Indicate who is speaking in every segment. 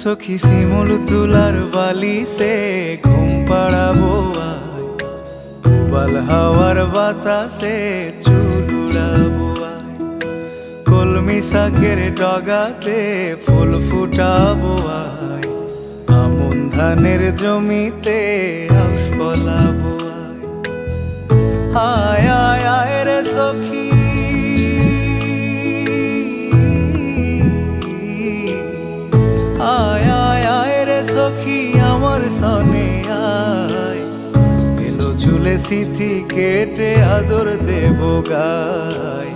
Speaker 1: सखी सिमुल तुलार बाली से घुम पड़ाबो आय, उबाल हवार बातासे चुल उड़ाबो आय, कलमी शाकेर डगाते फुल फुटाबो आय, आमन धानेर जमीते आउश फलाबो आय। आय आय रे सखी आय आय आय रे सखी आमार सने आय, एलो चुले सिथि केटे आदर देबो गाय,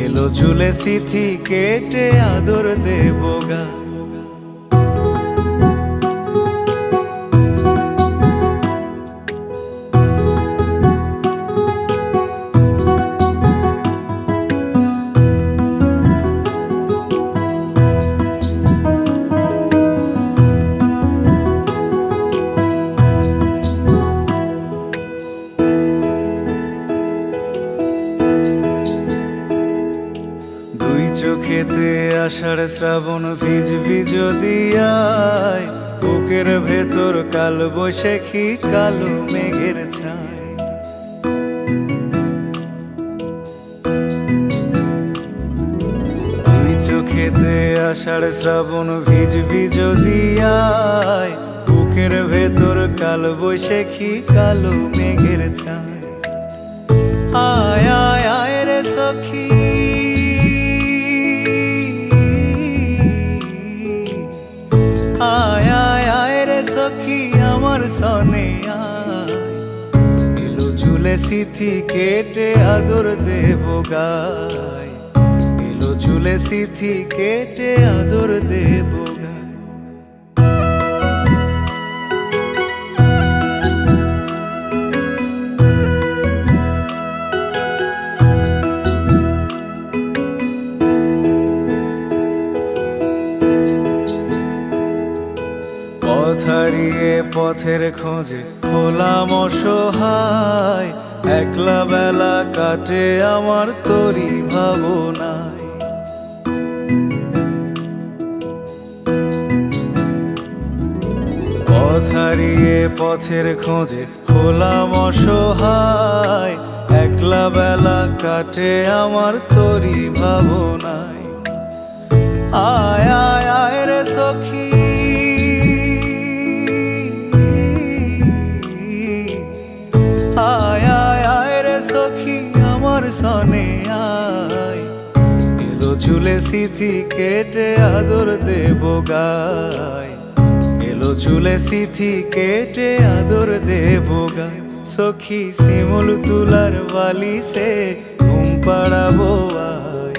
Speaker 1: एलो चुले सिथि केटे आदर देबो गाय। চোখেতে আষাঢ় শ্রাবণ ভিজবি যদি আয়, বুকের ভেতর কাল বৈশাখী কালো মেঘের ছায়। দুই চোখেতে আষাঢ় শ্রাবণ ভিজবি যদি আয়, বুকের ভেতর কাল বৈশাখী কালো মেঘের ছায়। আয় আয় আয় রে সখী आय आय आय रे सखी आमार सने आय, एलो चुले सिथि केटे आदर देबो गाय, एलो चुले सिथि केटे आदर देबो गाय। পথ হারিয়ে পথের খোঁজে হলাম অসহায়, একলা বেলা কাটে আমার তোরই ভাবনায়। পথ হারিয়ে পথের খোঁজে হলাম অসহায়, একলা বেলা কাটে আমার তোরই ভাবনায়। আয় আয় আয় রে সখী आय आय आय रे सखी आमार सने आय, एलो चुले सिथि केटे आदर देबो गाय, एलो चुले सिथि केटे आदर देबो गाय। सखी सिमुल तुलार बाली से घुम पड़ाबो आय,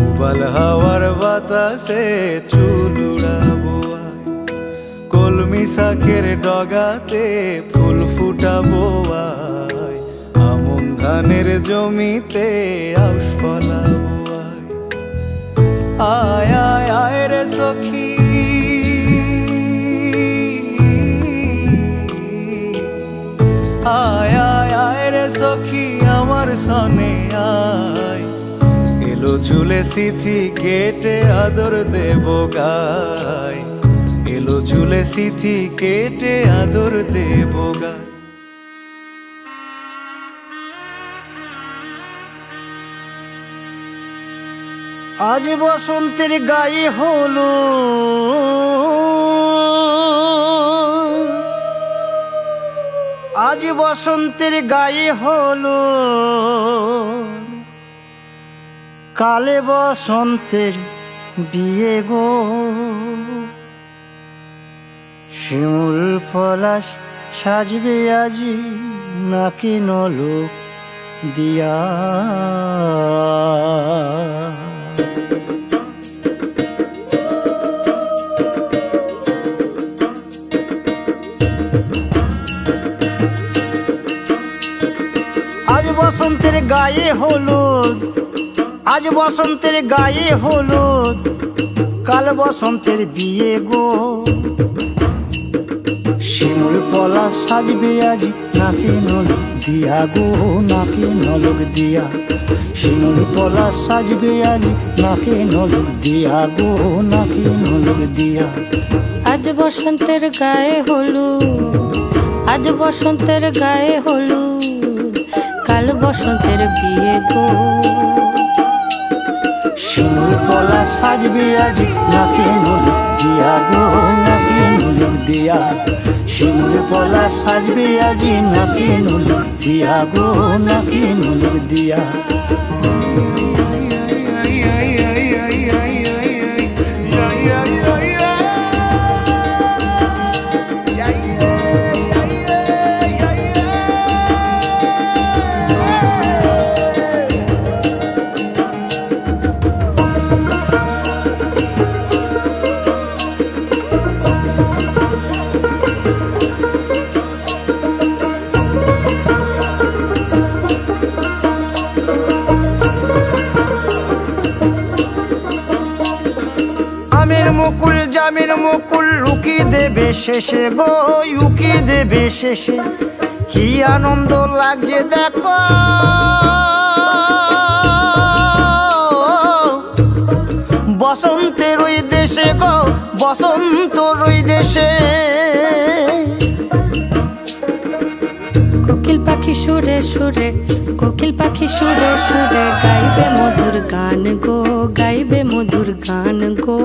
Speaker 1: उबाल हवार बातासे चुल उड़ाबो आय, कलमी शाकेर डगाते फुल फुटाबो आय, आमन धानेर जमीते आउश फलाबो आय। आय आय आय रे सखी आय आय आय रे सखी आमार सने आय, एलो चुले सिथि केटे आदर देबो गाय, एलो चुले सिथि केटे आदर देबो गाय।
Speaker 2: आज बसंतेर गाয়ে হলো, आज बसंतेर गाয়ে হলো, কালে বসন্তের বিয়ে গো। শিমুল পলাশ সাজবে আজি নাকি নলক দিয়া। আজ বসন্তের গায়ে হলুদ, আজ বসন্তের গায়ে হলুদ, কাল বসন্তের বিয়ে গো। শিমুল পলাশ সাজবে আজ নাকে নলক দিয়া গো, নাকে নলক দিয়া। শিমুল পলাশ সাজবে আজ নাকে নলক দিয়া গো, নাকে নলক দিয়া।
Speaker 3: আজ বসন্তের গায়ে হলুদ, আজ বসন্তের গায়ে হলুদ, কাল বসন্তের বিয়ে গো।
Speaker 2: শিমুল পলাশ সাজবে আজ নাকে নলক দিয়া গো, নাকে নলক দিয়া। শিমুল পলাশ সাজবে আজ নাকে নলক দিয়া গো, নাকে নলক দিয়া। আমের মুকুল জামের মুকুল লুকি দেবে শেষে গো, উকি দেবে শেষে। কি আনন্দ লাগছে দেখো, বসন্তের ওই দেশে গো, বসন্তর ওই দেশে।
Speaker 3: কোকিল পাখি সুরে সুরে, কোকিল পাখি সুরে সুরে গাইবে মধুর গান গো, গাইবে মধুর গান গো।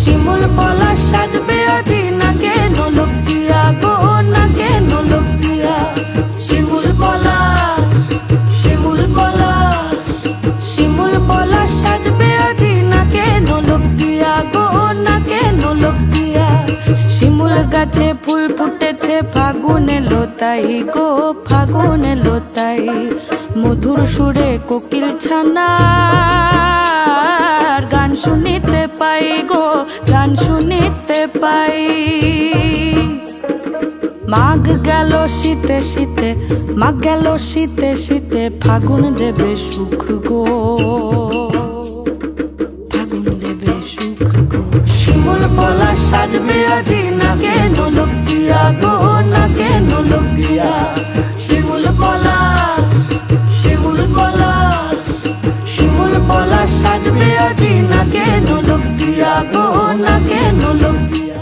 Speaker 3: শিমুল পলাশ সাজবে আজি নাকে নলক দিয়া গো, নাকে নলক দিয়া। শিমুল পলাশ, শিমুল পলাশ, শিমুল পলাশ সাজবে আজি নাকে নলক দিয়া গো, নাকে নলক দিয়া। শিমুল গাছে ফুল ফুটেছে ফাগুন এলো তাই গো, ফাগুন এলো তাই। মধুর সুরে কোকিল ছানার গান শুনিতে পাই গো, গান শুনিতে পাই। মাঘ গেল শীতে শীতে, মাঘ গেল শীতে শীতে, ফাগুন দেবে সুখ গো, ফাগুন দেবে সুখ গো। শিমুল পলাশ সাজবে আজি নাকে নলক দিয়া গো, নাকে নলক দিয়া। শিমুল পলাশ, শিমুল পলাশ, শিমুল পলাশ সাজবে আজি নাকে নলক দিয়া গো, নাকে নলক দিয়া।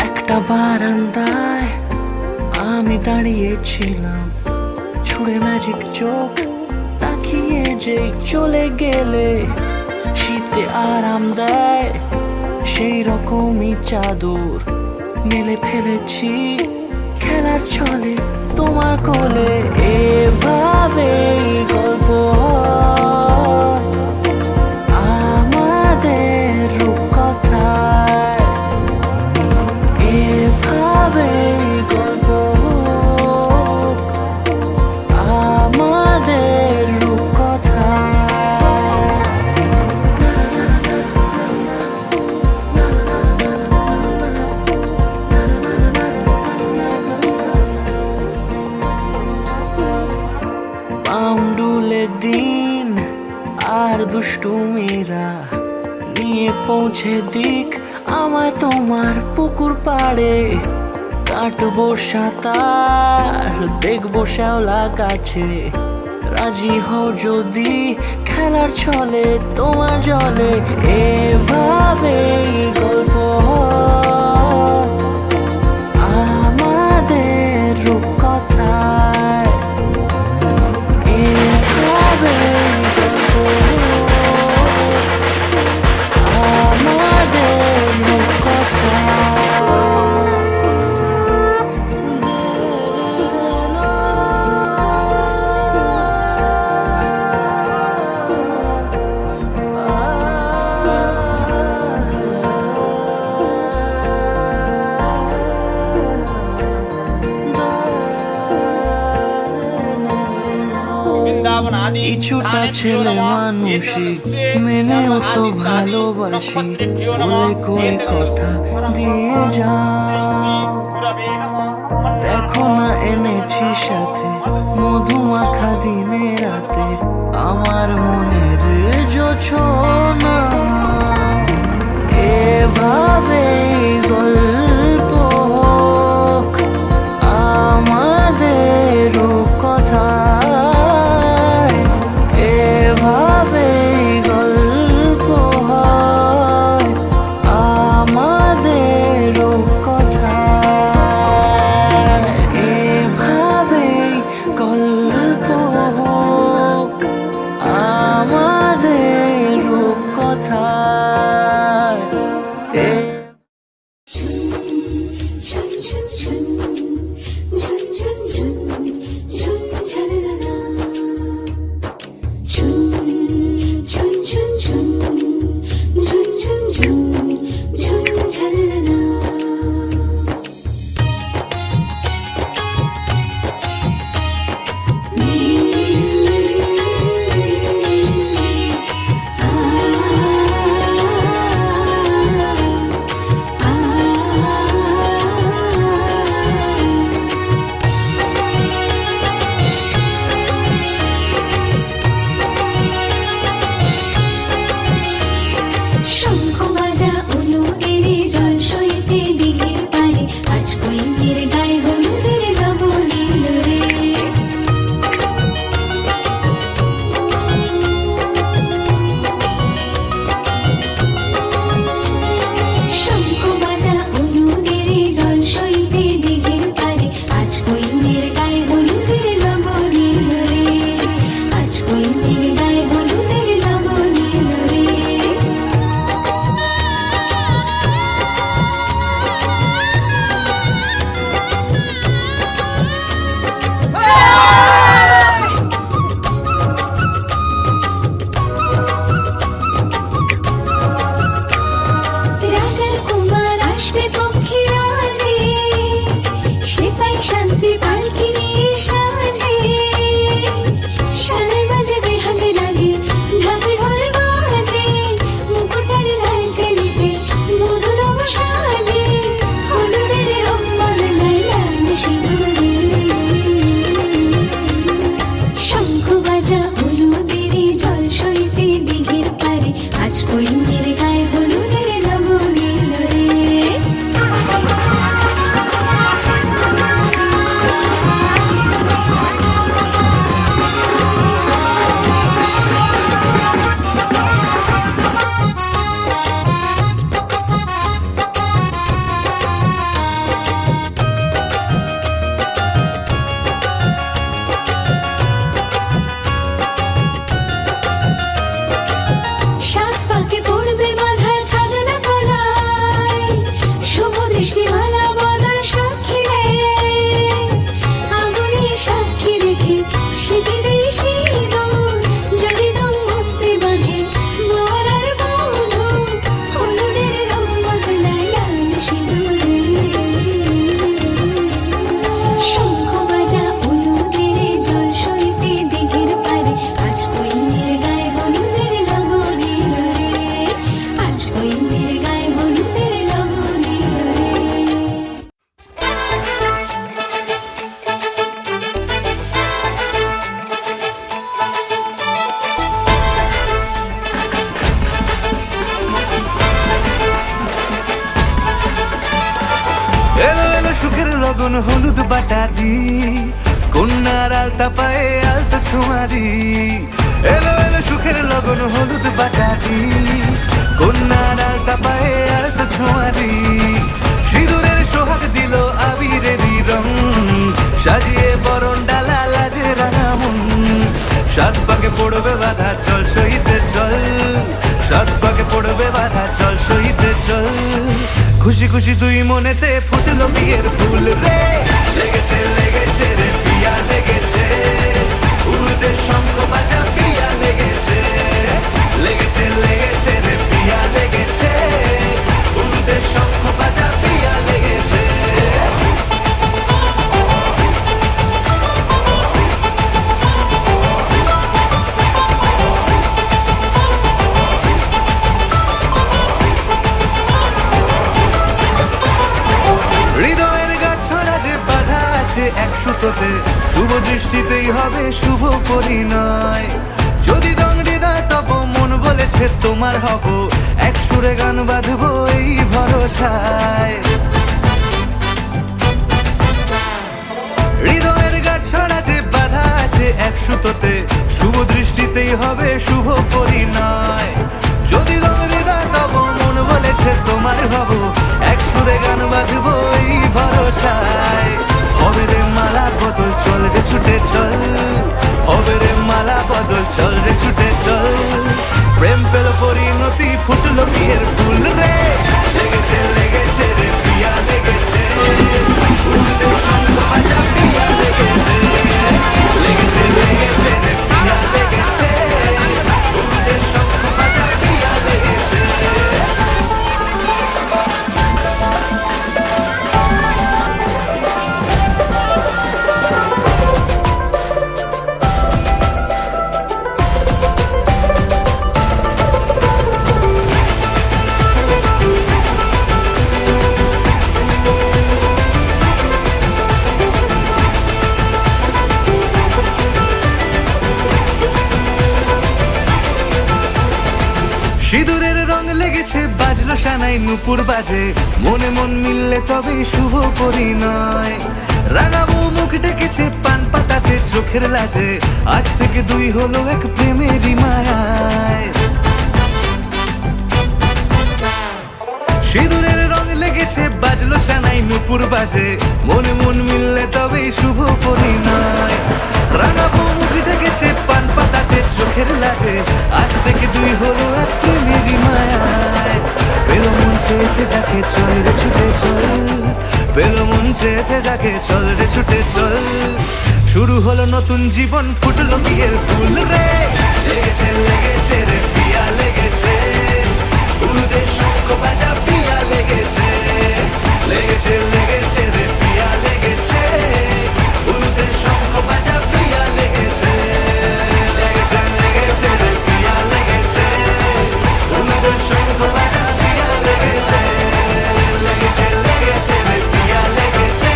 Speaker 4: একটা বারান্দায় আমি দাঁড়িয়েছিলাম, ছুঁড়ে ম্যাজিক চোখ তাকিয়ে যে চলে গেলে। শীতে আরাম দেয় সেই রকমই চাদর মেলে ফেলেছি খেলার ছলে তোমার কোলে। এভাবে গল্প হয় আমাদের রূপকথায়, এভাবে গল্প হোক আমাদের রূপকথায়। পাউন্ডুলে দিন আর দুষ্টুমিরা নিয়ে পৌঁছে দিক আমায় তোমার পুকুর পাড়ে। কাটবো সাঁতার, দেখবো শ্যাওলা গাছে, রাজি হও যদি খেলার ছলে তোমার জলে। এভাবেই গল্প হয় আমাদের রূপকথায়, এভাবেই গল্প হয় আমাদের রূপকথায়। কিছুটা ছেলে মানুষই মেনেও তো ভালোবাসি বলে কই কথা দিয়ে যাও। দেখো না এনেছি সাথে মধুমাখা দিনে রাতে আমার মনের জোছনা। এভাবে গল্প হোক আমাদের কথায়, এভাবে গল্প হয় আমাদের কথায়, এভাবে গল্প হোক আমাদের কথায়।
Speaker 1: লগন হলুদ বাটা দি কন্যার আলতা পায়ে আলতা ছোঁয়া দি। এলো এলো সুখের লগন হলুদ বাটা দি কন্যার আলতা পায়ে আলতা ছোঁয়া দি। সিঁদুরের সোহাগ দিল আবিরেরই রং সাজিয়ে বরণ ডালা লাজে রাঙা মন। সাত পাকে পড়বে বাধা চল সইতে চল, সাত পাকে পড়বে বাধা চল সইতে চল। খুশি খুশি তুই মনেতে ফুটলো বিয়ের ফুল রে, লেগেছে লেগেছে রে পিয়া লেগেছে, উর্দের শঙ্খ বাজা পিয়া লেগেছে, লেগেছে লেগেছে রে পিয়া লেগেছে, উর্দের শঙ্খ বাজা পিয়া লেগেছে। আছে এক সুতোতে, শুভ দৃষ্টিতেই হবে শুভ পরিণয়। যদি দংড়ি দেয় তব মন বলেছে তোমার হব, এক সুরে গান বাঁধবো এই ভরসায়। হৃদয়ের গাছ ছড়া যে বাধা আছে এক সুতোতে, শুভ দৃষ্টিতেই হবে শুভ পরিণয়। যদি দংড়ি দেয় তব মন বলেছে তোমার হব, এক সুরে গান বাঁধবো এই ভরসায়। হবে রে মালা বদল, চল রে ছুটে চল, হবে রে মালা বদল, চল রে ছুটে চল। প্রেম পেল পরিণতি, ফুটলো বিয়ের ফুল রে, লেগেছে লেগেছে রে পিয়া লেগেছে, উঠতে শঙ্খ বাজা পিয়া লেগেছে, লেগেছে লেগেছে রে পিয়া লেগেছে, উঠতে শঙ্খ বাজা পিয়া লেগেছে। সিঁদুরের রং লেগেছে, বাজলো সানাই নুপুর বাজে, মনে মন মিললে তবেই শুভ পরিণয়। রাঙাবো মুখ ডেকেছে পান পাতাতে চোখের লাজে, আজ থেকে দুই হলো এক প্রেমেরই মায়ায়। সিঁদুরের রং লেগেছে, বাজলো সানাই নুপুর বাজে, মনে মন মিললে তবেই শুভ পরিণয়। রাঙাবো মুখ ডেকেছে পান পাতাতে চোখের লাজে, আজ থেকে দুই হলো এক প্রেমেরই মায়ায়। পেল মন চেয়েছে যাকে চল রে ছুটে চল, পেল মন চেয়েছে যাকে চল রে ছুটে চল। শুরু হলো নতুন জীবন, ফুটলো বিয়ের ফুল রে, লেগেছে লেগেছে রে পিয়া লেগেছে, উলুদের শঙ্খ বাজা পিয়া লেগেছে, লেগেছে লেগেছে রে পিয়া লেগেছে, উলুদের শঙ্খ বাজা পিয়া লেগেছে, লেগেছে লেগেছে রে পিয়া লেগেছে, উলুদের শঙ্খ বাজা পিয়া লেগেছে, লেগেছে লেগেছে রে পিয়া লেগেছে,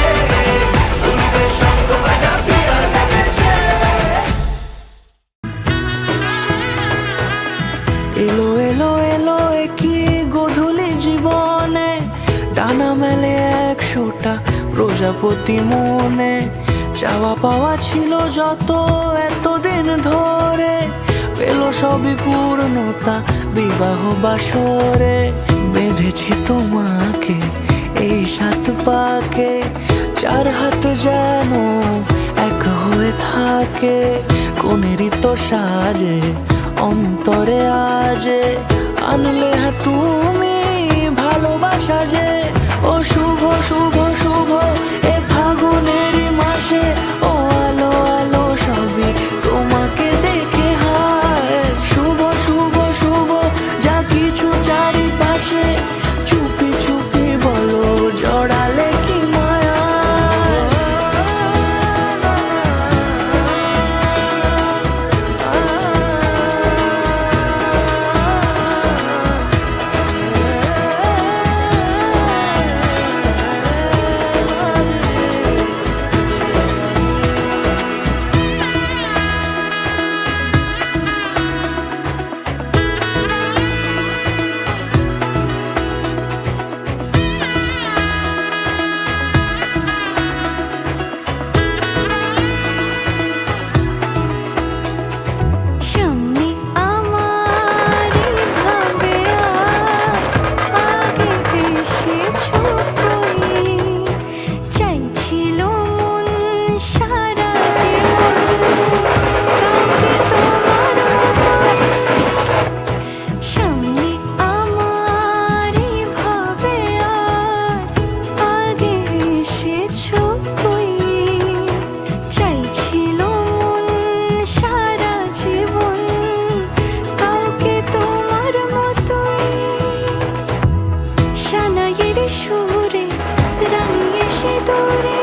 Speaker 1: উলুদের শঙ্খ বাজা পিয়া লেগেছে।
Speaker 4: এলো এলো এলো কি গোধূলি জীবনে, ডানা মেলে 100টা প্রজাপতি মনে। চাওয়া পাওয়া ছিল যত এতদিন ধরে, পেল সবই পূর্ণতা বিবাহ বাসরে। বেঁধেছি তোমাকে এই 7 পাকে, 4 হাত যেন এক হয়ে থাকে। কোনেরই তো সাজে অন্তরে আজে, আনলে তুমি ভালোবাসা যে। ও শুভ শুভ শুভ এ ফাগুনেরই মাসে, ও আলো আলো সবই তোমাকে দেখে হায়। শুভ শুভ শুভ যা কিছু চারিপাশে, চুপি চুপি বলো জড়ালে কি মায়া।
Speaker 3: সামনে আমার ভাবে আগে এসেছো কই, চাইছিল মন সারা জীবন কাউকে তোমার মতোই। সামনে আমার ভাবে আগে এসেছো কই, চাইছিল মন সারা জীবন কাউকে তোমার মতোই। সানাইয়ের সুরে রাঙিয়ে সে দূরে,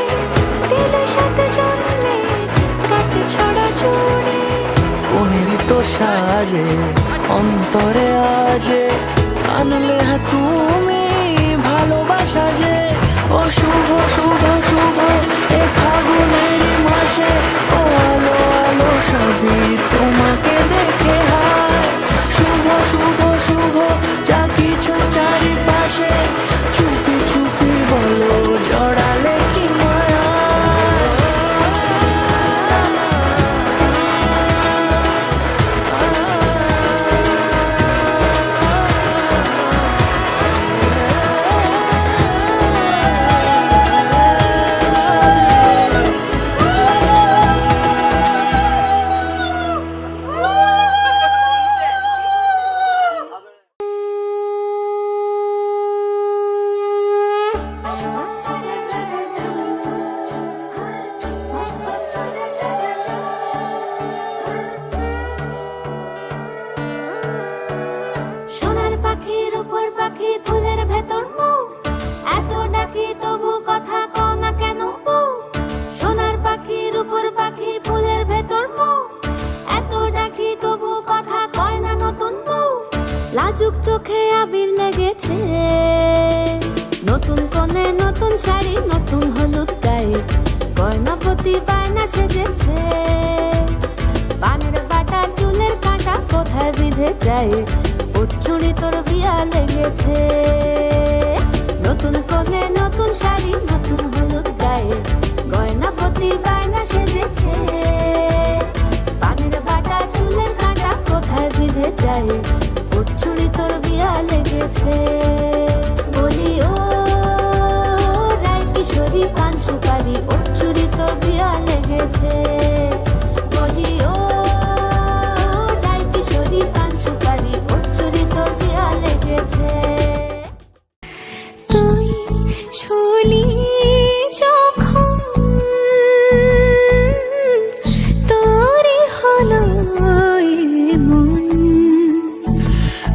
Speaker 3: দিল 7 জন্মে কাট ছড়া জোরে।
Speaker 4: কোনেরই তো সাজে অন্তরে আজে, আনলে তুমি ভালোবাসা যে। ও শুভ শুভ শুভ এ ফাগুন
Speaker 3: নতুন হলুদ গায়ে গয়নাপতি বায়না সেজেছে। পানের বাটা চুলের কাঁটা কোথায় বিঁধে যায়, ওর চুড়ি তোর বিয়া লেগেছে। নতুন কোণে নতুন শাড়ি নতুন হলুদ গায়ে গয়নাপতি বায়না সেজেছে। পানের বাটা চুলের কাঁটা কোথায় বিঁধে যায়, ওর চুড়ি তোর বিয়া লেগেছে। বলি ও রায় কিশোরী পান সুপারি, ওর চুড়ি তোর বিয়া লেগেছে। বলি ও রায় কিশোরী পান সুপারি, ওর চুড়ি তোর বিয়া লেগেছে।
Speaker 5: তুই ছুলি যখন তোরে হলো মন,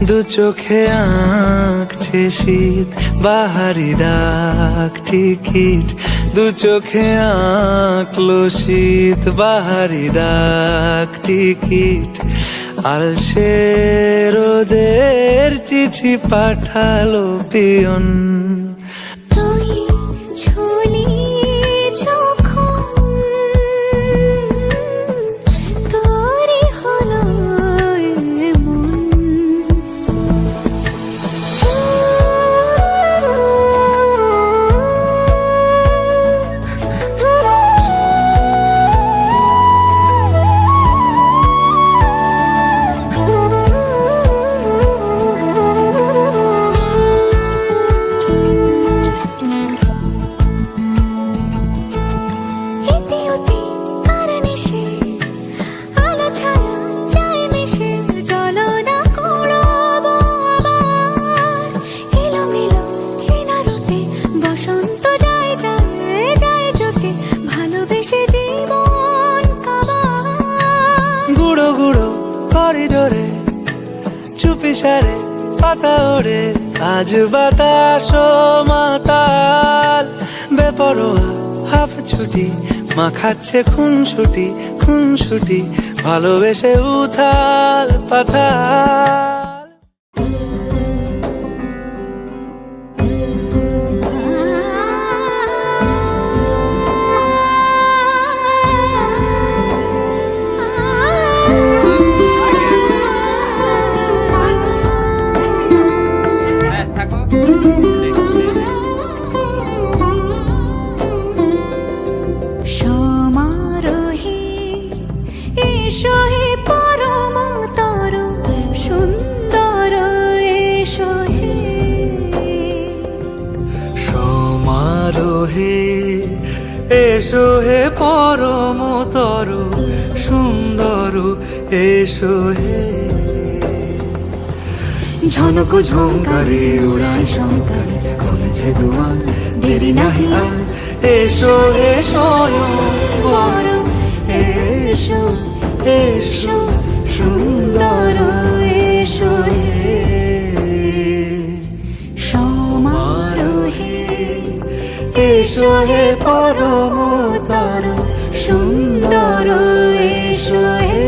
Speaker 4: দু চোখে আঁকছে শীত বাহারি ডাক টিকিট, দু চোখে আঁকলো শীত বাহারি ডাক টিকিট। আলসে রোদের চিঠি পাঠালো পিয়ন।
Speaker 5: তুই ছুলি যখন তোরে হলো মন। এতে ওতে কার নেশে, আলো ছায়া যায় মিশে, চলো না কুড়াবো আবার এলোমেলো চেনা রূপে। বসন্ত যায় যায় যায় জোটে, ভালোবেসে জীবন কাবার।
Speaker 4: গুঁড়ো গুঁড়ো করিডোরে চুপি সারে পাতা ওড়ে, আজ বাতাস মাতাল বেপরোয়া হাফ ছুটি, মাখাচ্ছে খুনসুটি খুনসুটি, ভালোবেসে উথাল পাথাল।
Speaker 5: সমারোহে এসো হে পরমতর সুন্দর, এসো হে।
Speaker 4: সমারোহে এসো হে পরমতর সুন্দর, এসো হে।
Speaker 5: ঝনক ঝঙ্কারে উড়ায় শঙ্কারে, কমেছে দুয়ার দেরি নাহি আর।
Speaker 4: এসো হে স্বয়ং
Speaker 5: বর এসো এসো সুন্দর, এসো হে। সমারোহে এসো হে পরমতর সুন্দর, এসো হে।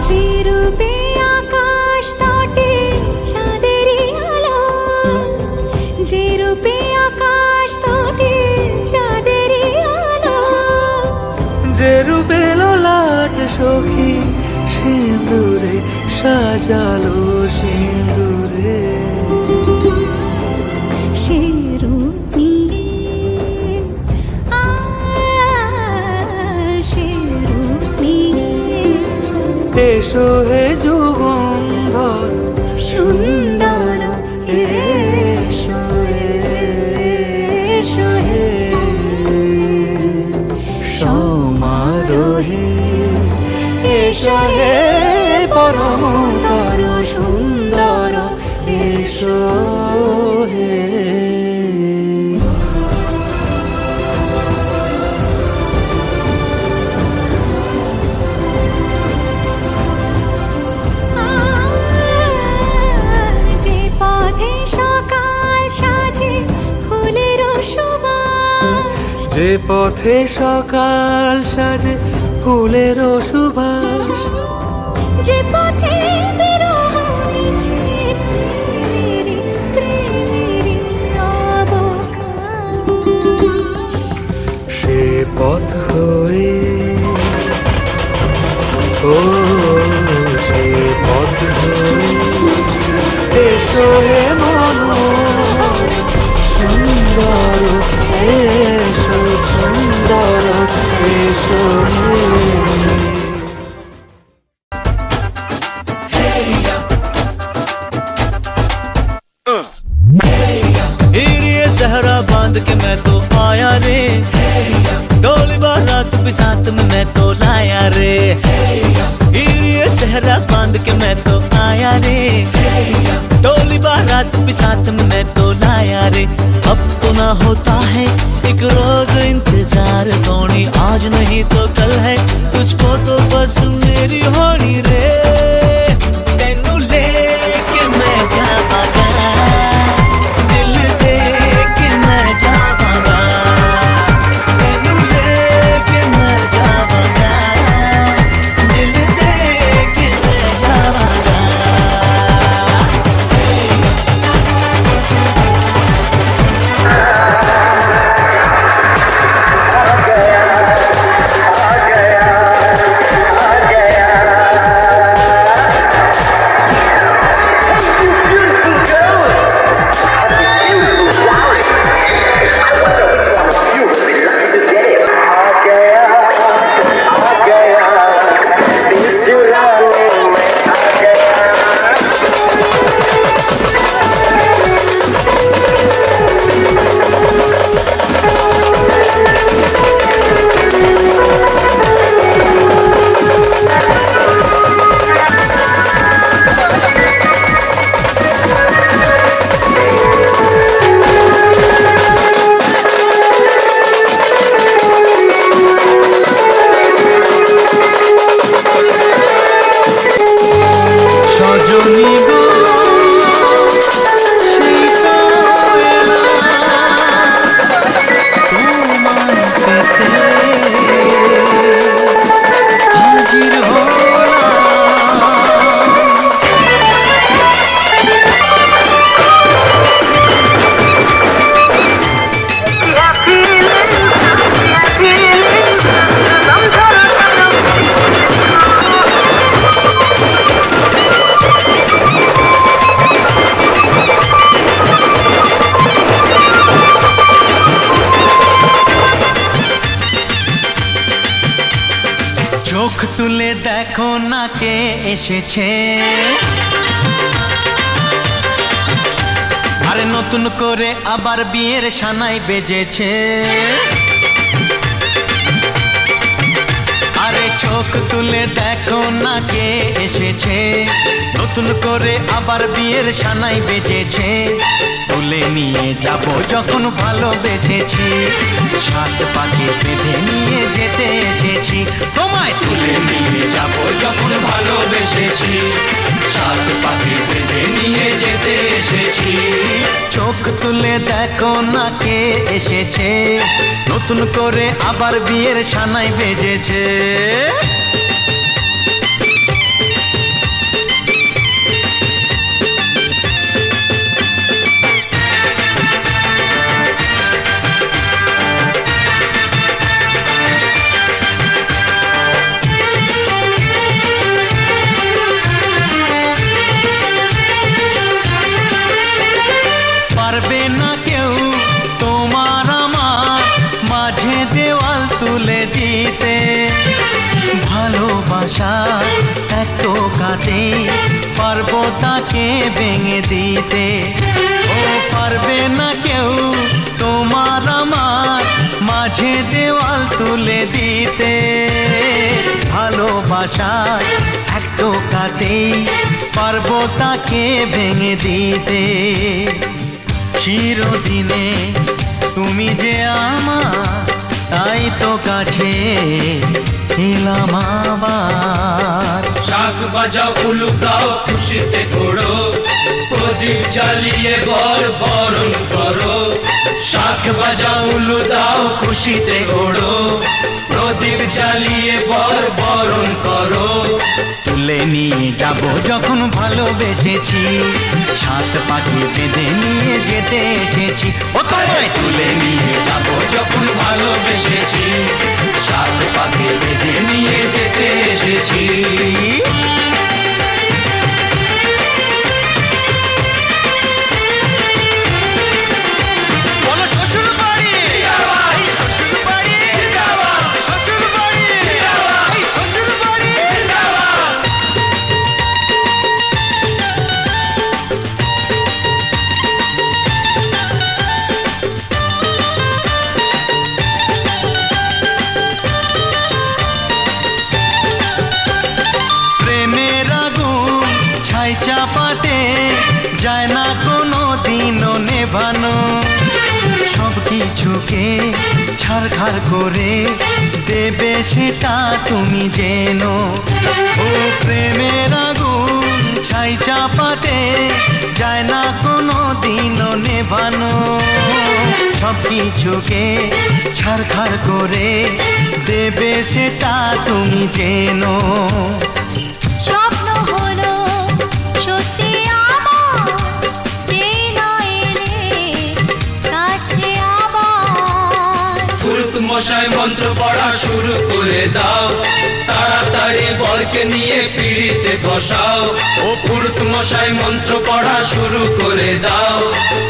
Speaker 5: যে রূপে আকাশ তটে চাঁদেরই আলো, যে রূপে আকাশ তটে চাঁদেরই আলো।
Speaker 4: যে রূপে লোলাট সখী সিঁদুরে সাজালো সিঁদুরে,
Speaker 5: সে রূপ নিয়ে সে রূপ নিয়ে
Speaker 4: এসো হে যুগন্ধর
Speaker 5: সুন্দর, এসো এসো হে। সমারোহে এসো হে পরমতর সুন্দর, এসো হে। যে পথে সকাল সাজে ফুলের সুবাস,
Speaker 4: যে পথে সকাল সাজে ফুলের সুবাস,
Speaker 3: যে পথে বিরহ মিছে প্রেমেরই প্রেমেরই অবকাশ,
Speaker 4: সে পথ হয়ে ও সে পথ হয়ে এসো হে মনোহর সুন্দর, এসো সুন্দর, এসো হে।
Speaker 1: ये सहरा बांध के मैं तो आया रे, डोली बारात भी साथ में मैं तो लाया रे। ये सहरा बांध के मैं तो आया रे, डोली बारात भी साथ में मैं तो लाया रे। अब तो ना होता है एक रोज इंतजार सोनी, आज नहीं तो कल है तुझको तो बस मेरी होनी रे। तेनू लेके मैं जावांगा, दिल दे के मैं जावांगा, तेनू लेके मैं जावांगा, दिल दे के मैं जावांगा। চোখ তুলে দেখো না কে এসেছে, আরে নতুন করে আবার বিয়ের সানাই বেজেছে। আরে চোখ তুলে দেখো না কে এসেছে, নতুন করে আবার বিয়ের সানাই বেজেছে। তুলে নিয়ে যাব যখন ভালোবেসেছি, সাত পাকে বেঁধে নিয়ে যেতে এসেছি। তোমায় তুলে নিয়ে যাব যখন ভালোবেসেছি, সাত পাকে বেঁধে নিয়ে যেতে এসেছি। চোখ তুলে দেখো না কে এসেছে, নতুন করে আবার বিয়ের সানাই বেজেছে। পারবে না কেউ তোমার আমার মাঝে দেওয়াল তুলে দিতে, ভালোবাসা এত কাটে পারবো তাকে ভেঙে দিতে। ও পারবে না কেউ তোমার আমার মাঝে দেওয়াল তুলে দিতে, ভালোবাসা এত কাটে পারবো তাকে ভেঙে দিতে। চিরদিনে তুমি যে আমার, তাই তো কাছে এলাম আবার।
Speaker 6: শাঁখ বাজাও উলু গাও খুশিতে ঘোড়ো প্রদীপ জ্বালিয়ে বরণ করো শাঁখ বাজাও উলু দাও খুশিতে ঘোড়ো প্রদীপ জ্বালিয়ে বরণ করো
Speaker 2: তুলে নিয়ে যাব যখন ভালোবেসেছি সাত পাখি বেঁধে নিয়ে যেতে এসেছি ও তোমায়
Speaker 6: তুলে নিয়ে যাব যখন ভালোবেসেছি সাত পাখি বেঁধে নিয়ে যেতে এসেছি
Speaker 2: চাপাতে যায় না কোনো দিনও নেভানো সব কিছুকে ছাড়খাড় করে দেবে সেটা তুমি জেনো ও প্রেমের আগুন ছাই চাপাতে যায় না কোনো দিনও নেভানো সব কিছুকে ছাড়খাড় করে দেবে সেটা তুমি জেনো
Speaker 3: স্বপ্ন হলো সত্যি আমার যেই নয় এলে কাছে আবার
Speaker 6: পুরুত মশাই মন্ত্র পড়া শুরু করে দাও তাড়াতাড়ি বরকে নিয়ে পিড়িতে বসাও ও পুরুত মশাই মন্ত্র পড়া শুরু করে দাও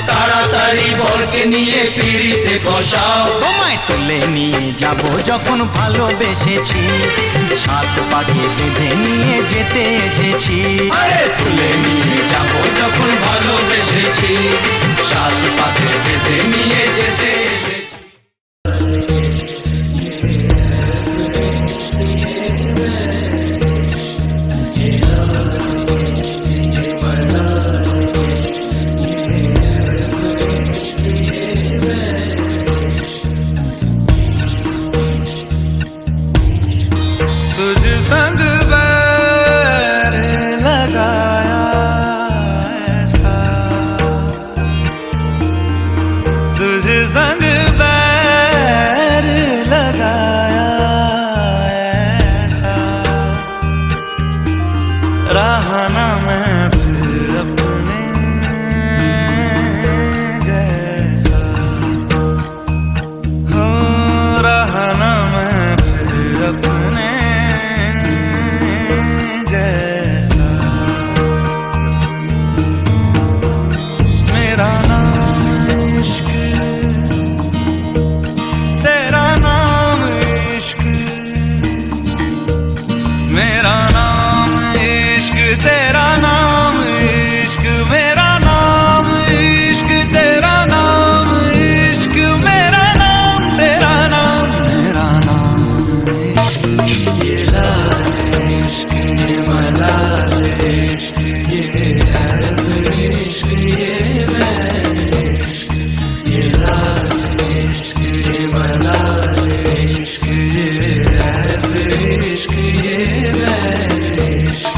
Speaker 6: তাড়াতাড়ি বরকে নিয়ে পিড়িতে বসাও
Speaker 2: তোমায় তুলে নিয়ে যাব যখন ভালোবেসেছি সাত পাখি বেঁধে নিয়ে যেতে এসেছি
Speaker 6: আরে তুলে নিয়ে যাব যখন ভালোবেসেছি সাত পাখি বেঁধে নিয়ে যেতে এসেছি
Speaker 1: तुझ संग बैर लगाया ऐसा तुझ संग बैर लगाया ऐसा रहा ना मैं फिर अपने जैसा हो रहा ना मैं फिर अपने जैसा मेरा नाम इश्क तेरा नाम इश्क मेरा नाम इश्क तेरा नाम इश्क मेरा नाम इश्क तेरा नाम इश्क मेरा नाम तेरा नाम मेरा नाम इश्क ये लाल इश्क ये मलाल इश्क ये अरब इश्क ये बैर इश्क ये लाल इश्क ये मलाल इश्क ये अरब इश्क ये बैर इश्क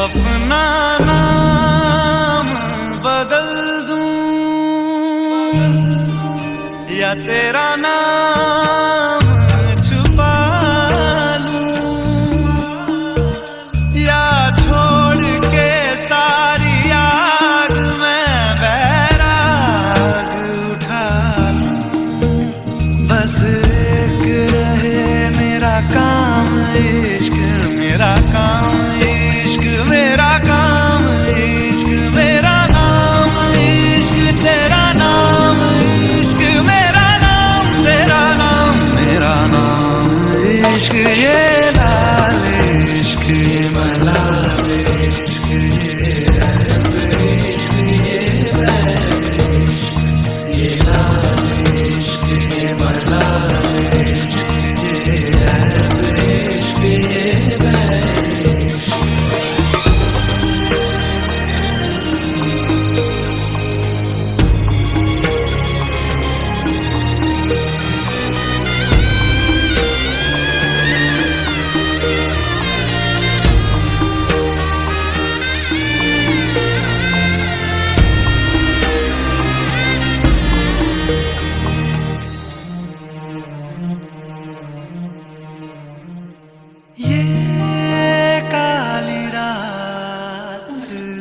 Speaker 1: अपना नाम बदल दूं या तेरा नाम छुपा लूं या छोड़ के सारी आग में बैराग उठा लूं बस एक रहे मेरा काम इश्क मेरा काम इश्क मेरा काम इश्क मेरा नाम इश्क तेरा नाम इश्क मेरा नाम तेरा नाम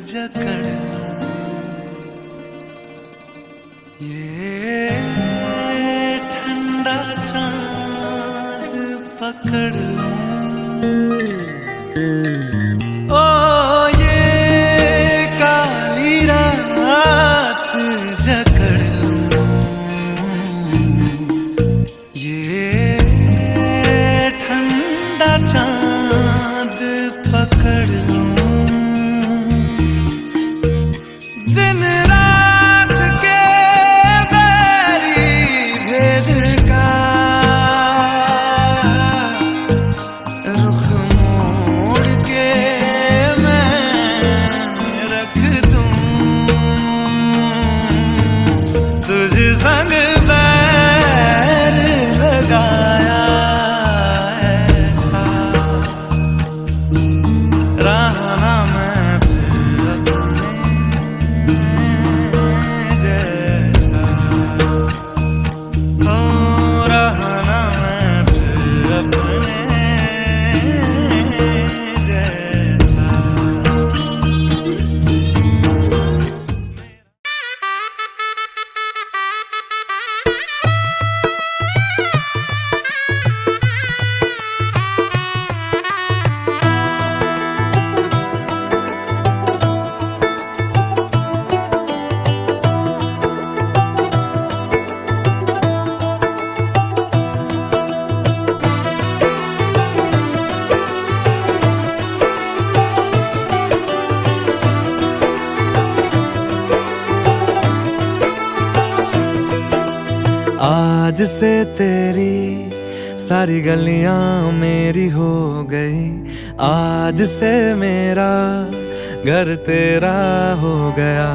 Speaker 1: जकड़ ये ठंडा चांद पकड़ ओ ये काली रात जकड़ ये ठंडा चांद पकड़ दिन रात के बैरी भेद का रुख मोड़ के मैं रख दूं तुझ संग बैर लगाया ऐसा रहना मैं फिर अपने जैसा हो रहना मैं फिर अपने जैसा आज से तेरी सारी गलियां मेरी हो गई आज से मेरा घर तेरा हो गया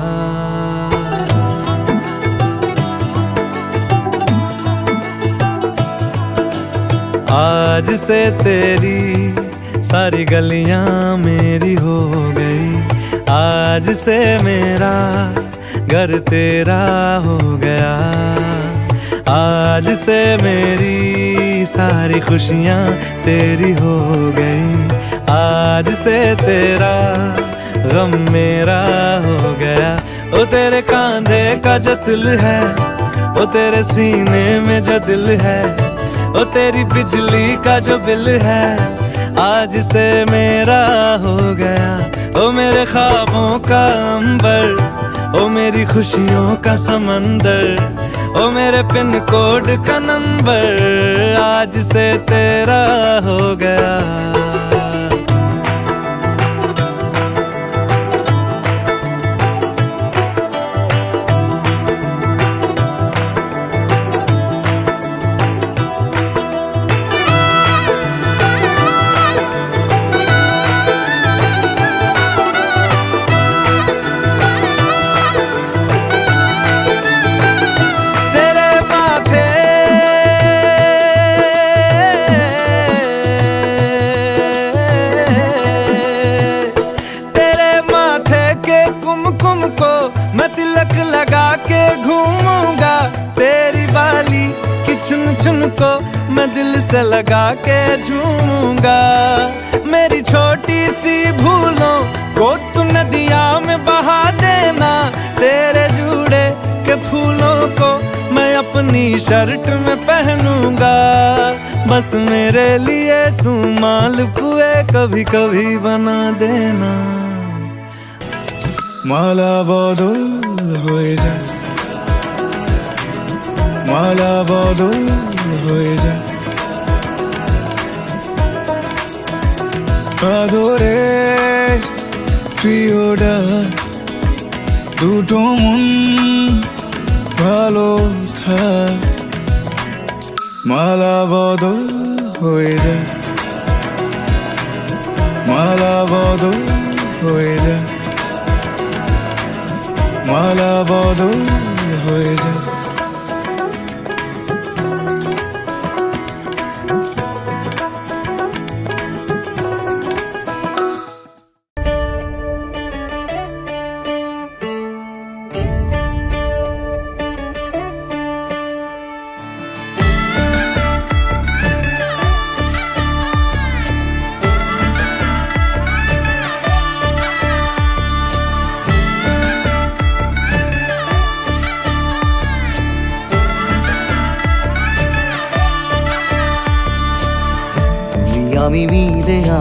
Speaker 1: आज से तेरी सारी गलियां मेरी हो गई आज से मेरा घर तेरा हो गया आज से मेरी सारी खुशियां तेरी हो गई आज से तेरा गम मेरा हो गया ओ तेरे कांधे का जो दिल है ओ तेरे सीने में जो दिल है ओ तेरी बिजली का जो बिल है आज से मेरा हो गया ओ मेरे ख्वाबों का अंबर ओ मेरी खुशियों का समंदर ओ मेरे पिन कोड का नंबर आज से तेरा हो गया मैं तिलक लगा के घूमूंगा तेरी बाली की चुन चुन को मैं दिल से लगा के झूमूंगा मेरी छोटी सी भूलों को तू नदिया में बहा देना तेरे जूड़े के फूलों को मैं अपनी शर्ट में पहनूंगा बस मेरे लिए तू मालपुए कभी कभी बना देना माला बदल হয়ে যা মালা বদল হয়ে যা আদরে প্রিয়ডা দুটো মন ভালো থাক মালা বদল হয়ে যা মালা বদল হয়ে যা মালা বদল হয়ে যা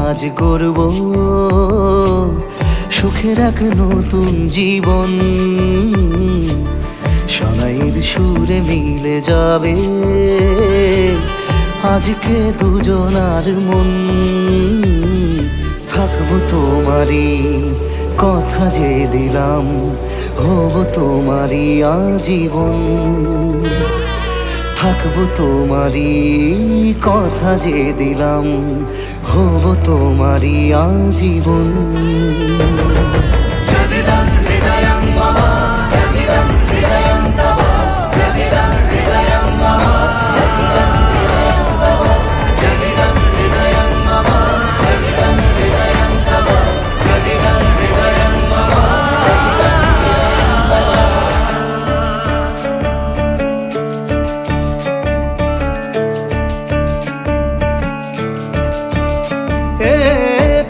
Speaker 2: আজ গড়ব সুখের এক নতুন জীবন। সানাইয়ের সুরে মিলে যাবে আজকে দুজনার মন। থাকবো তোমারই কথা যে দিলাম, হব তোমারই আজীবন। থাকবো তোমারই কথা যে দিলাম, হব তোমারই আজীবন।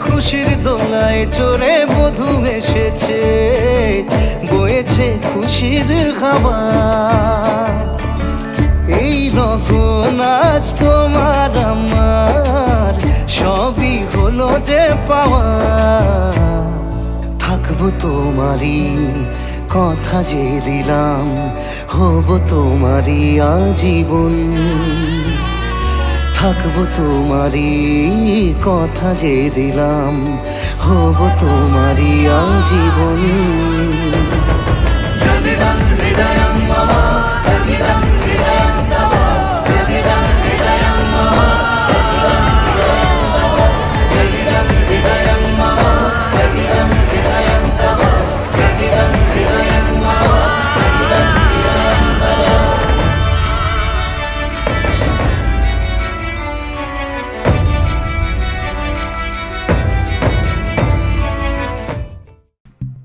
Speaker 2: খুশির দোলায় চড়ে বধূ এসেছে, বয়েছে খুশির হাওয়া। এই রকম আজ তোমার আমার সবই হলো যে পাওয়া। থাকবো তোমারই কথা যে দিলাম, হব তোমারই আজীবন। থাকবো তোমারই কথা যে দিলাম, হব তোমারই আজীবন।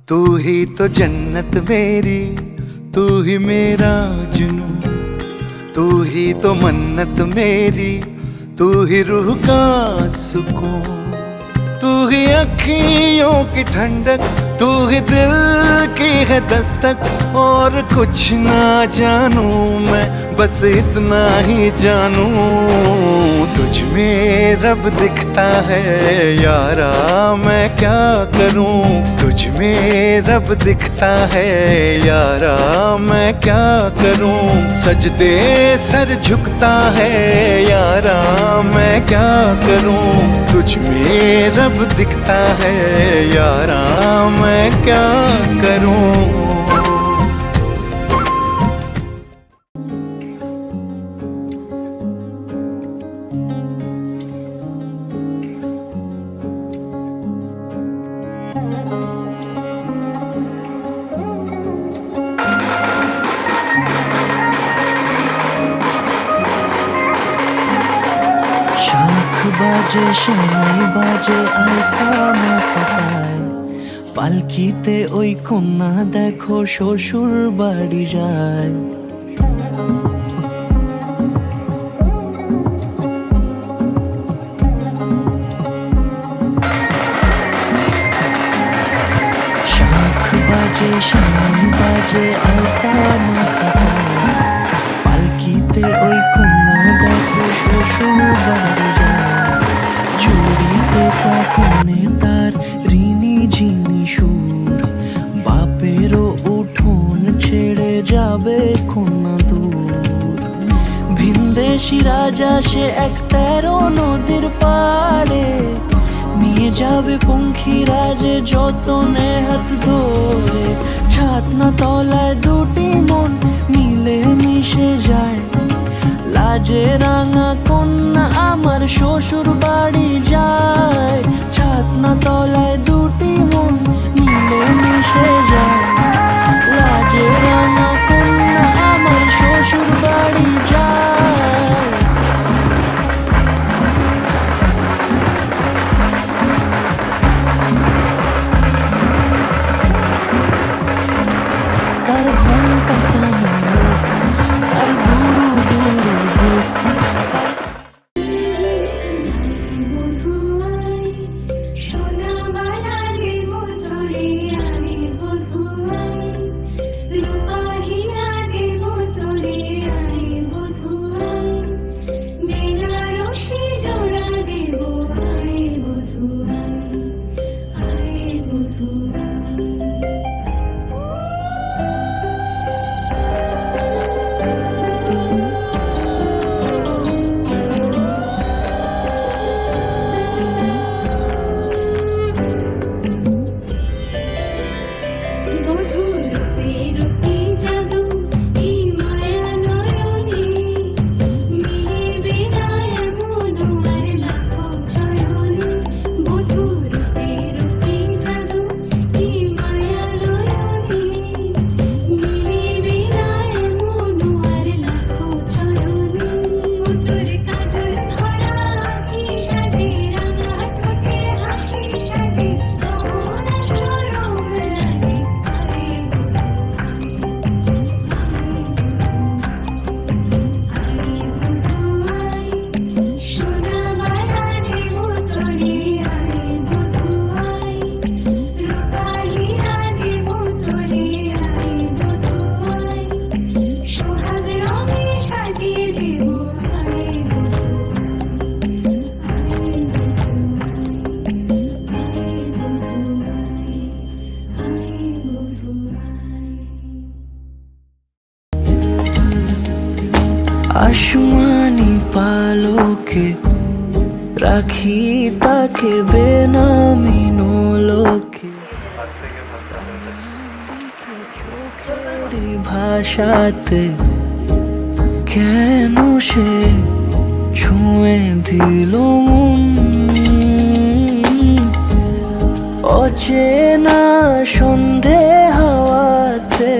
Speaker 1: तू ही तो जन्नत मेरी, तू ही मेरा जुनून, तू ही तो मन्नत मेरी, तू ही रूह का सुकून। तू ही अखियों की ठंडक, तू ही दिल की है दस्तक। और कुछ ना जानूं मैं, बस इतना ही जानूं तुझ में रब दिखता है यारा, मैं क्या करूं। तुझ में रब दिखता है यारा, मैं क्या करूं। सजदे सर झुकता है यारा, मैं क्या करूं। तुझ में रब दिखता है यारा, मैं क्या करूं।
Speaker 2: বাজে সেনাই বাজে আলতা মাথা পায়, পালকিতে ওই কন্যা দেখো শ্বশুর বাড়ি যায়। শাখ বাজে সেনাই বাজে আলতা মাথা পায়, পালকিতে ওই কন্যা দেখো শ্বশুর বাড়ি যায়। চুরিতে কানে তার ঋণী ঝিনি সুর, বাপেরও উঠোন ছেড়ে যাবে কন্যা দূর। ভিনদেশি রাজা সে এক 13 নদীর পাড়ে, নিয়ে যাবে পঙ্খী রাজে যতনে হাত ধরে। ছাতনা তলায় দুটি মন মিলে মিশে যায়, লাজে রাঙা কন্যা আমার শ্বশুর বাড়ি যায়। ছাতনা তলায় দুটি মন মিলে মিশে যায়, লাজে রাঙা কন্যা আমার শ্বশুর বাড়ি যায়। তার ঘন্টা তার গুরু গুরু
Speaker 3: সোনা বালা রে
Speaker 4: আসমানি পালকে রাখি তাকে বেনামি নোলকে চোখের ভাষাতে কেন সে ছুঁয়ে দিল মন অচেনা সন্ধে হাওয়াতে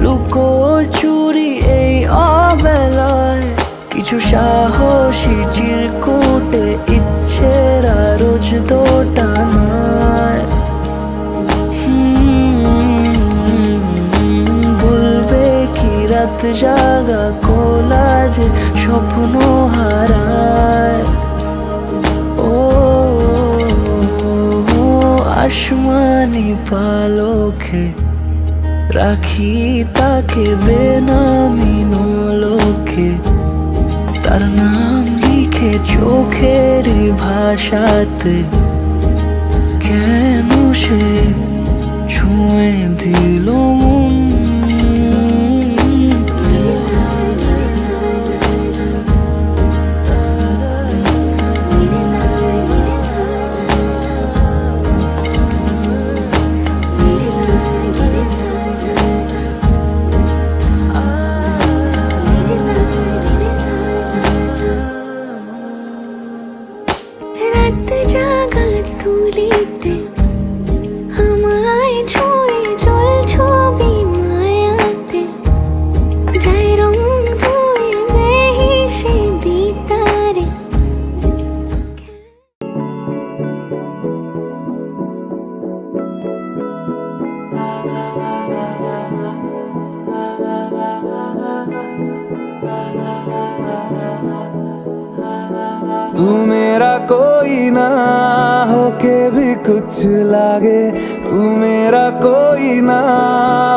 Speaker 4: লুকো চুরি এই অবেলায় কিছু সাহসী চিরকুটে ইচ্ছেরা রোজ দোটানায় বলবে কি রাত জাগা কোলাজে স্বপ্ন হারায় ও আসমানি পালকে রাখি তাকে বেনামি নোলকে তার নাম লিখে চোখের ভাষাতে কেন সে ছুঁয়ে দিল মন
Speaker 1: तू मेरा कोई ना होके भी कुछ लागे, तू मेरा कोई ना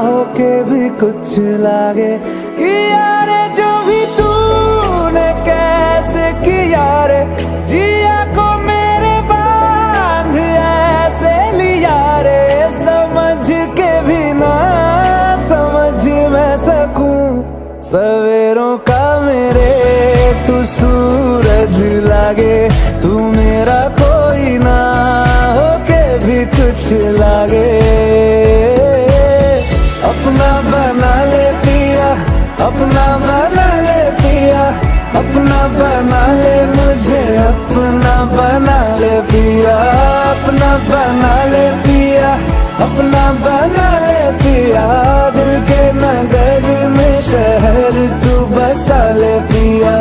Speaker 1: होके भी कुछ लागे। किया रे जो भी तूने कैसे किया रे, जिया को मेरे बांध ऐसे लिया रे। समझ के भी ना समझ मैं सकूं सवेरों का मेरे तू सूरज लागे। तू मेरा कोई ना होके भी कुछ लागे। अपना बना ले पिया, अपना बना ले पिया, अपना बना ले मुझे, अपना बना ले पिया, अपना बना ले पिया, अपना बना ले पिया। दिल के नगर में शहर तू बसा ले पिया।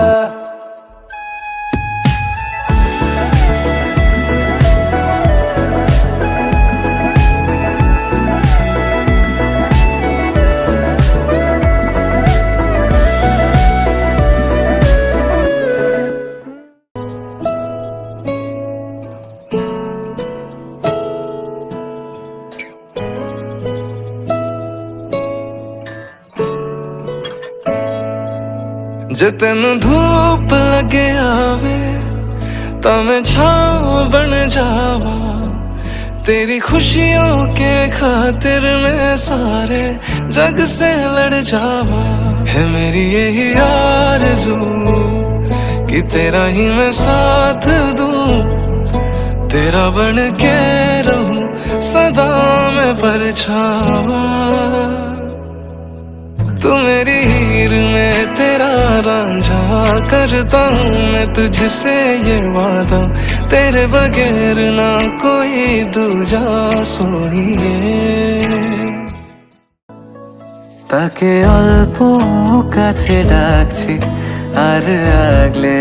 Speaker 4: जे तेन धूप लगे आवे तो मैं छाव बन जावा, तेरी खुशियों के खातिर मैं सारे जग से लड़ जावा। है मेरी यही आरज़ू कि तेरा ही मैं साथ दूं, तेरा बन के रहूं सदा मैं परछावा। तू मेरी हीर में तेरा रांझा, करता हूँ मैं तुझसे ये वादा, तेरे बगैर ना कोई दूजा सोनिए।
Speaker 1: তাকে অল্প কাছে ডাকছি আর আগলে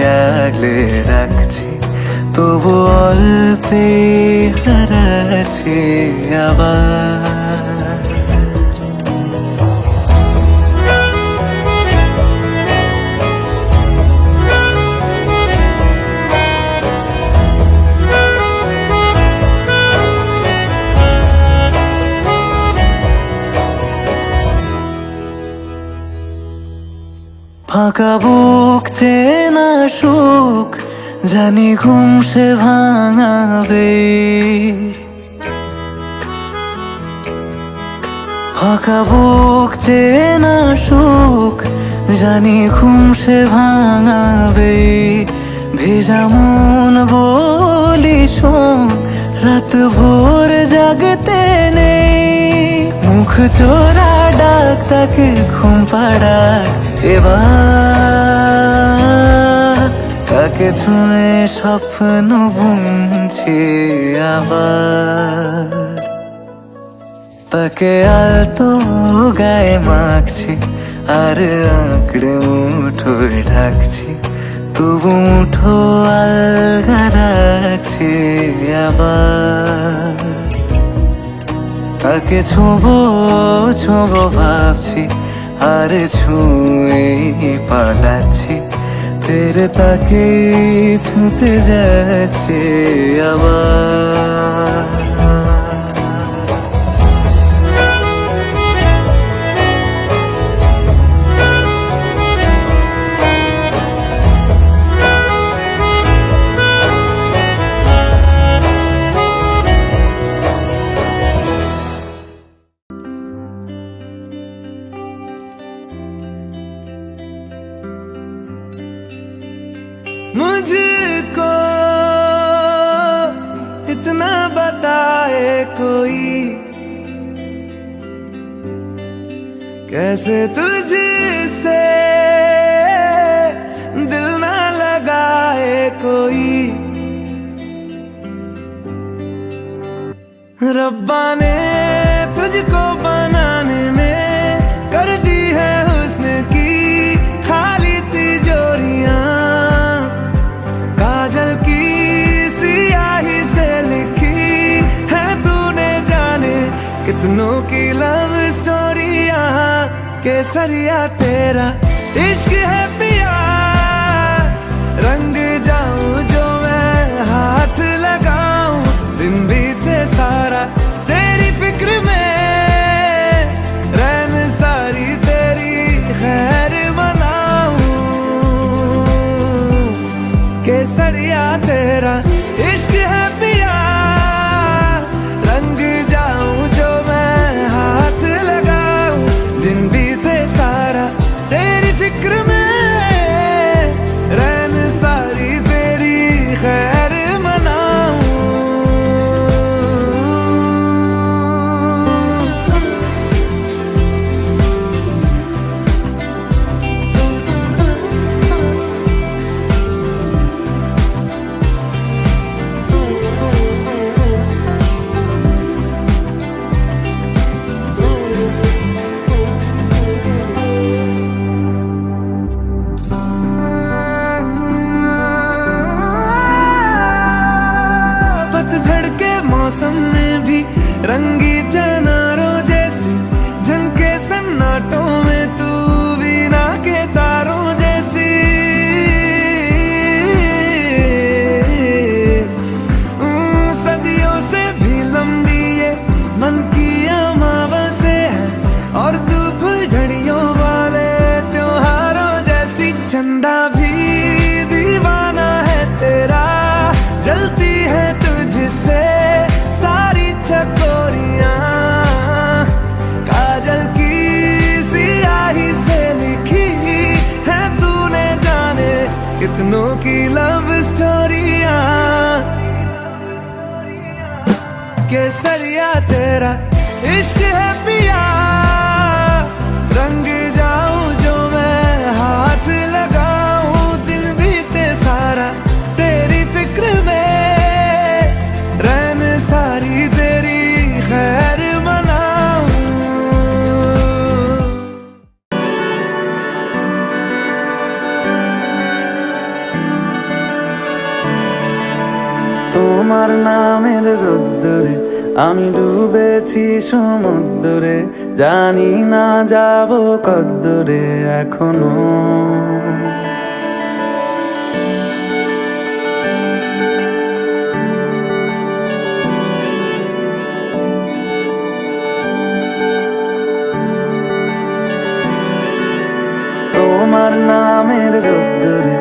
Speaker 1: আগলে রাখছি, তবু অল্পে হারাচ্ছি আবার। ফাঁকা বুক চেনা সুখ জানি ঘুম সে ভাঙাবে, ফাঁকা বুক চেনা সুখ জানি ঘুম সে ভাঙাবে। ভেজা মন বলি শোন, রাত ভোর জাগতে নেই, মুখ চোরা ডাক তাকে ঘুম পাড়াক এবার। তাকে ছুঁয়ে স্বপ্ন বুনছি আবার, তাকে আলতো গায়ে মাখছি আর আঁকড়ে মুঠোয় ঢাকছি, তবু মুঠো আলগা রাখছি আবার। তাকে ছোঁবো ছোঁবো ভাবছি আর ছুঁয়ে পালাচ্ছি, ফের তাকে ছুঁতে যাচ্ছে আবার। मुझको इतना बताए कोई, कैसे तुझसे दिल ना लगाए कोई। रब्बा ने तुझको बनाने में कर दी है हुस्न की खाली तिजोरियां, काजल की सियाही से लिखी है तूने जाने कितनों की लव स्टोरियां। केसरिया तेरा इश्क है पिया, रंग जाऊं जो मैं हाथ लगाऊं, दिन बीते सारा तेरी फिक्र में, रैन सारी तेरी खैर मनाऊं। केसरिया तेरा इश्क है पिया, रंग जाऊं जो मैं हाथ लगाऊं, दिन बीते सारा तेरी फिक्र में, रैन सारी तेरी खैर मनाऊं। पतझड़ के मौसम में भी रंगी चनारों जैसी झनके सन्नाटों में, तू वीणा के तारों जैसी। सदियों से भी लंबी ये मन की अमावस्या है, और तू फुलझड़ियों वाले त्योहारों जैसी। चंदा भी दीवाना है तेरा, जलती है तुझसे सारी केसरिया तेरा इश्क है पिया, रंग जाऊं जो मैं हाथ लगाऊं, दिन बीते सारा तेरी फिक्र में, रैन सारी तेरी खैर मनाऊं। তোমার নামের রোদ্দুরে আমি ডুবেছি সমুদ্রে, জানি না যাব কদ্দুরে এখনো। তোমার নামের রোদ্দুরে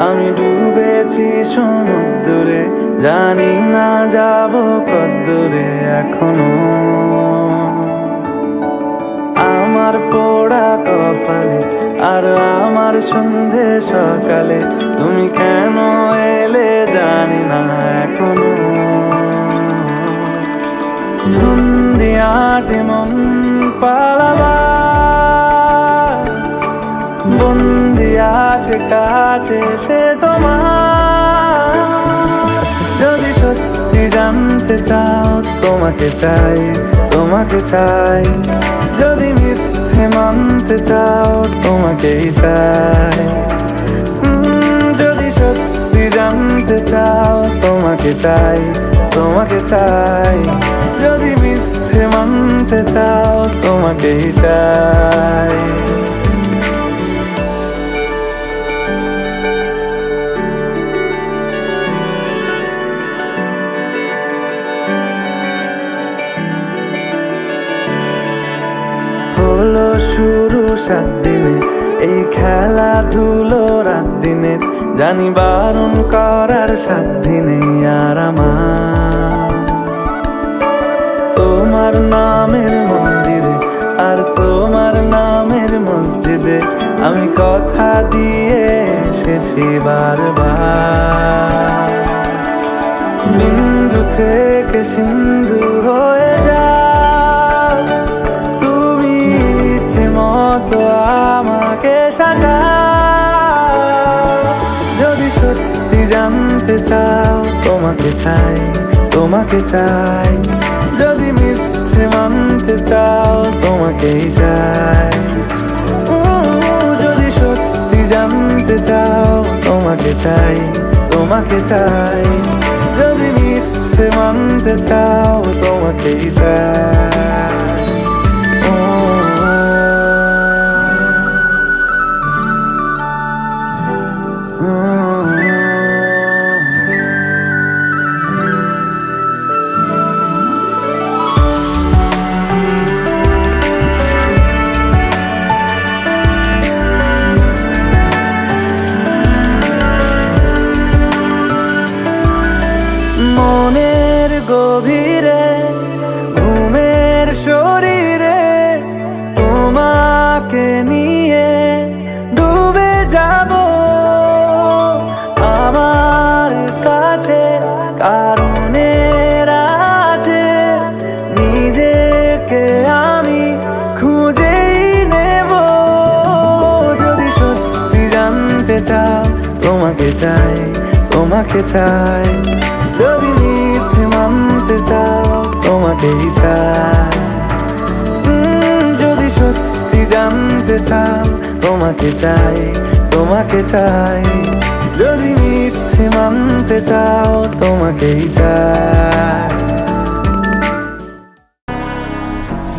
Speaker 1: আমি ডুবেছি সমুদ্রে, জানি না যাব কদ্দুরে এখনো। আমার পোড়া কপালে আর আমার সন্ধে সকালে, তুমি কেন এলে জানি না এখনো। ধুন্দি আটে মন পালাবার, বন্দি আছে কাছে সে তোমার। যদি সত্যি জানতে চাও তোমাকে চাই, তোমাকে চাই। যদি মিথ্যে মানতে চাও তোমাকেই চাই। যদি সত্যি জানতে চাও তোমাকে চাই, তোমাকে চাই। যদি মিথ্যে মানতে চাও তোমাকেই চাই। হলো শুরু 7 দিনে এই খেলাধুলো রাত দিনের, জানি বারণ করার সাধ্য নেই আর আমার। তোমার নামের মন্দিরে আর তোমার নামের মসজিদে আমি কথা দিয়ে এসেছি বারবার। বিন্দু থেকে সিন্ধু হয়ে যাও তুমি, ইচ্ছে মতো আমাকে সাজাও। যদি সত্যি জানতে চাও তোমাকে চাই, তোমাকে চাই। যদি মিথ্যে মানতে চাও তোমাকেই চাই। যদি সত্যি জানতে চাও তোমাকে চাই, তোমাকে চাই। যদি মিথ্যে মানতে চাও তোমাকেই চাই। মনের গভীরে ঘুমের শরীরে তোমাকে নিয়ে ডুবে যাব। আমার কাছে কারণের আছে, নিজেকে আমি খুঁজেই নেব। যদি সত্যি জানতে চাও তোমাকে চাই, তোমাকে চাই। যদি মিথ্যে মানতে চাও তোমাকেই চাই। যদি সত্যি জানতে চাও তোমাকে চাই, তোমাকে চাই। যদি মিথ্যে মানতে চাও তোমাকেই চাই।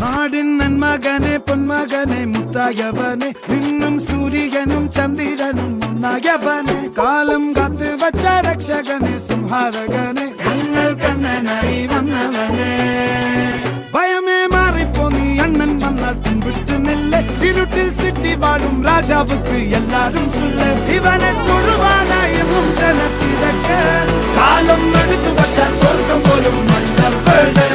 Speaker 7: നാടിൻ നന്മകനെ പൊന്മകനെ മുത്തായവനെ, നിന്നും സൂര്യനും ചന്ദ്രനും ഒന്നായവനെ, കാലം കാത്ത് വച്ച രക്ഷകനെ സംഹാരകനെ, ഞങ്ങൾ കണ്ണനായി വന്നവനെ. ഭയമേ മാറിപ്പോ നീ അണ്ണൻ വന്നാൽ തുമ്പിട്ട് നെല്ല്, ഇരുട്ടിൽ സിറ്റി വാഴും രാജാവുക്ക് എല്ലാരും സുല്ല്. ഇവനെ തൊഴുവാനായി എന്നും ജനത്തിരക്ക്, കാലം എടുത്തു വച്ചാൽ സ്വർഗം പോലും മണ്ണപ്പേട്.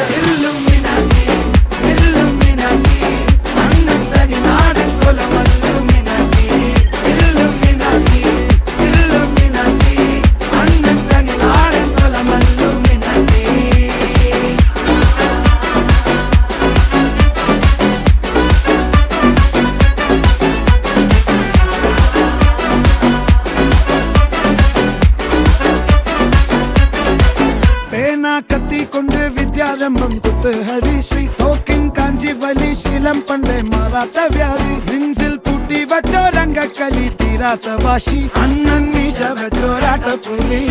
Speaker 7: കുത്ത് ഹരിശ്രീ തോക്കിൻ കാഞ്ചി വലി ശീലം പണ്ടേ മാറാത്ത വ്യാധി നെഞ്ചിൽ പൂട്ടി വച്ചോരംഗക്കലി തീരാത്ത വാശി അണ്ണൻ മീശ വെച്ചോരാട്ടപ്പുലി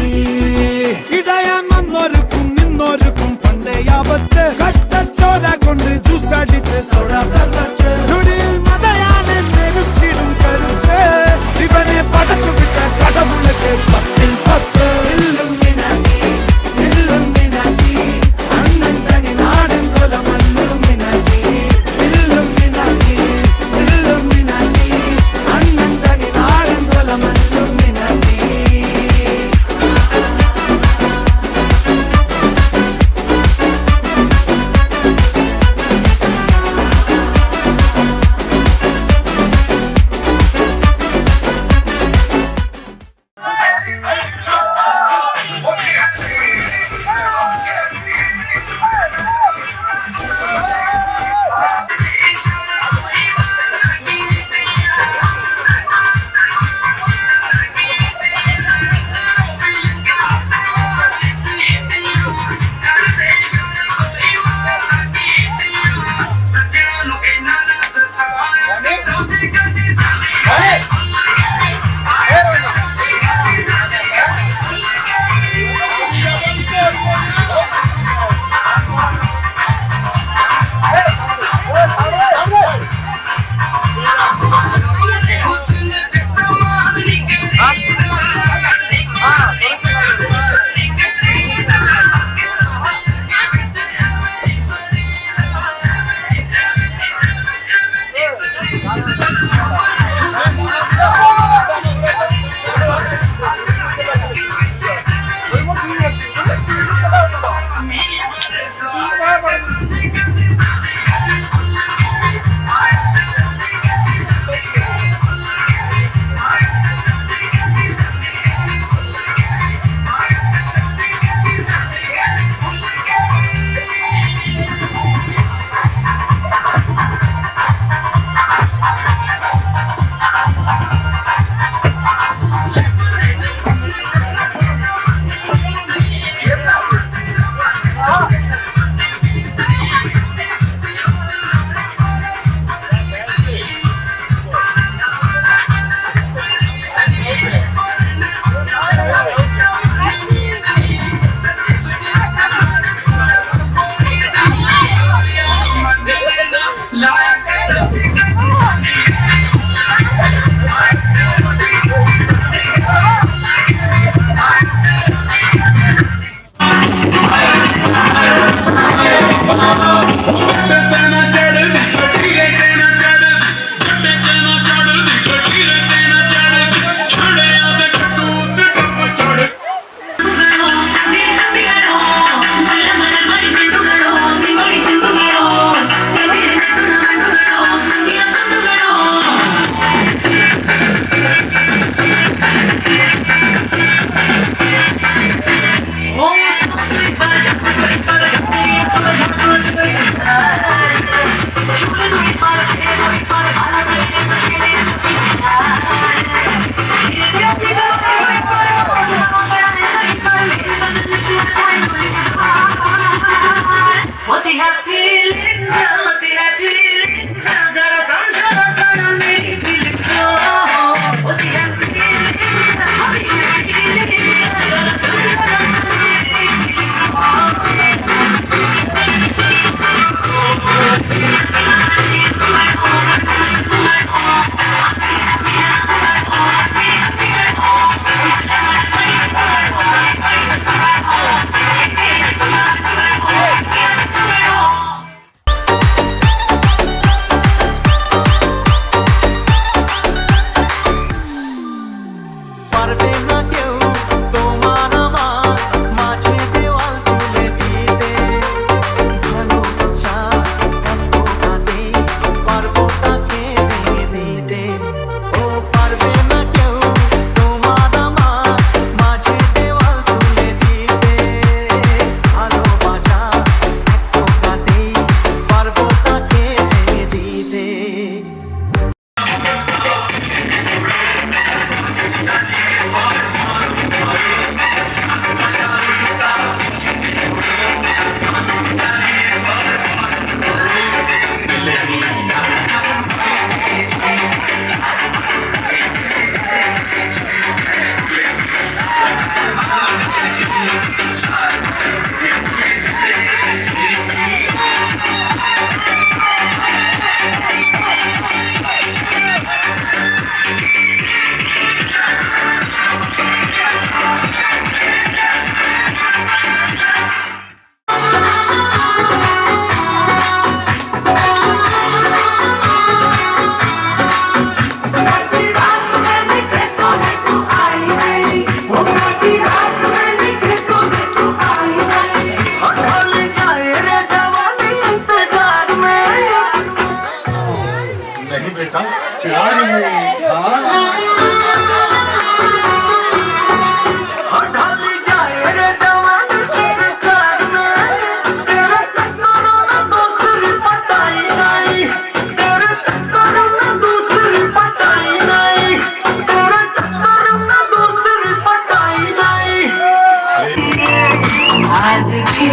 Speaker 7: ഇടയാൻ വന്നോർക്കും നിന്നോർക്കും പണ്ടേ ആപത്ത് കട്ടച്ചോര കൊണ്ട് ജ്യൂസ് അടിച്ച് സോഡ സർബത്ത് നൊടിയിൽ മതയാനെ മെരുക്കിടും കരുത്ത് ഇവനെ പടച്ചു വിട്ട കടവുള്ളക്ക് 10-ൽ 10 ഇല്ലുമിനാറ്റി അണ്ണൻ തനി നാടൻ കൊല മല്ലുമിനാറ്റി ഇല്ലുമിനാറ്റി അണ്ണൻ തനി നാടൻ കൊല മല്ലുമിനാറ്റി
Speaker 8: देखा प्यार में
Speaker 3: आज की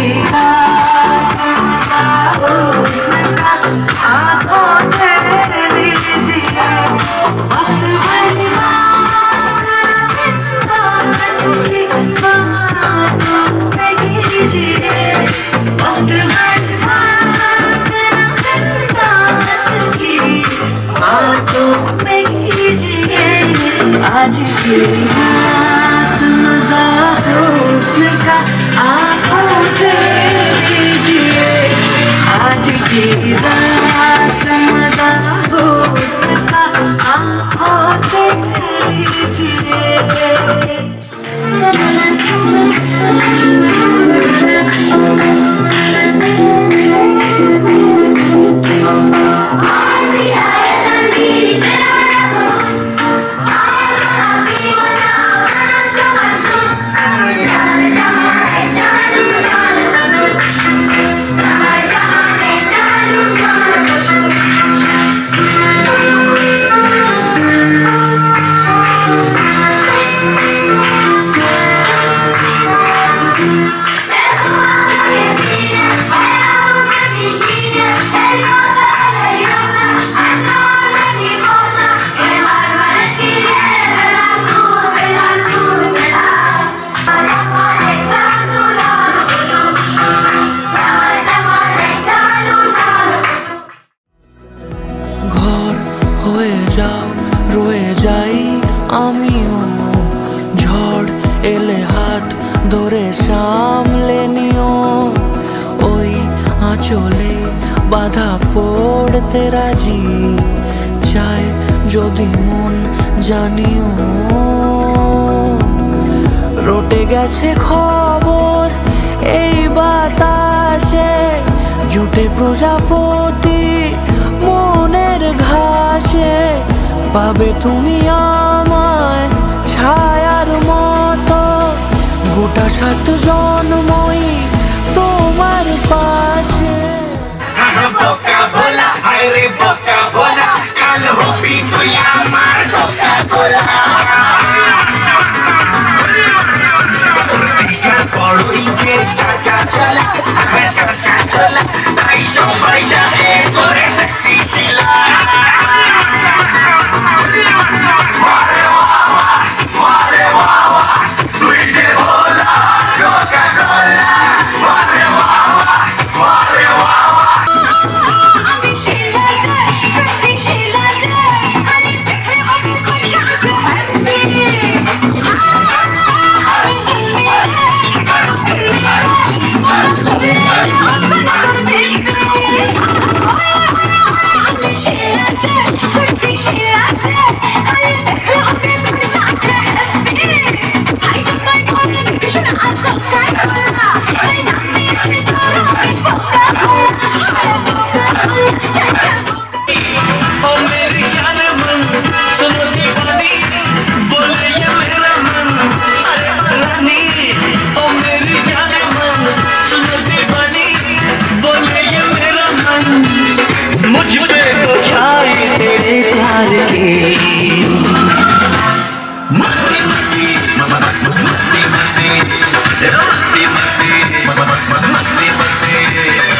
Speaker 3: आंखों से लीजिए वक्त आज की रात मजा हुस्न का आंखों से लीजिए आज की रात मजा हुस्न का आंखों से
Speaker 4: ঘর হয়ে যাও রয়ে যাই আমিও ঝড় এলে হাত ধরে সামলে নিও ওই আঁচলে বাধা পড়তে রাজি চায় যদি মন জানিও রটে গেছে খবর এই বাতাসে জুটে প্রজাপতি মনের ঘাসে পাবে তুমি আমায় ছায়ার মতো গোটা 7 জন্মই তোমার পাশে
Speaker 8: বোকা ভোলা আরে বোকা ভোলা কাল হবি তুই আমার বোকা ভোলা বড়ই যে চাচা চলা চাচা চলা তাই সবাই জানে করে হাসি ছিলা মারে বাবা তুই যে ভোলা বোকা ভোলা মারে বাবা মারে বাবা मुझ पे तो छाए तेरे प्यार की मस्ती मस्ती मस्ती मस्ती मस्ती मस्ती मस्ती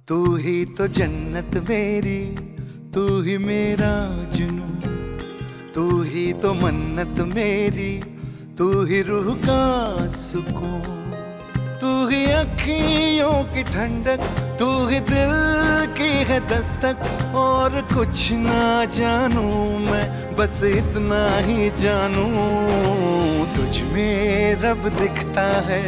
Speaker 1: तू ही तो जन्नत मेरी तू ही मेरा जुनू, तू ही तो मन्नत मेरी, तू ही रूह का सुकून, तू ही अखियों की ठंडक, तू ही दिल की है दस्तक। और कुछ ना जानू मैं, बस इतना ही जानू, तुझ में रब दिखता है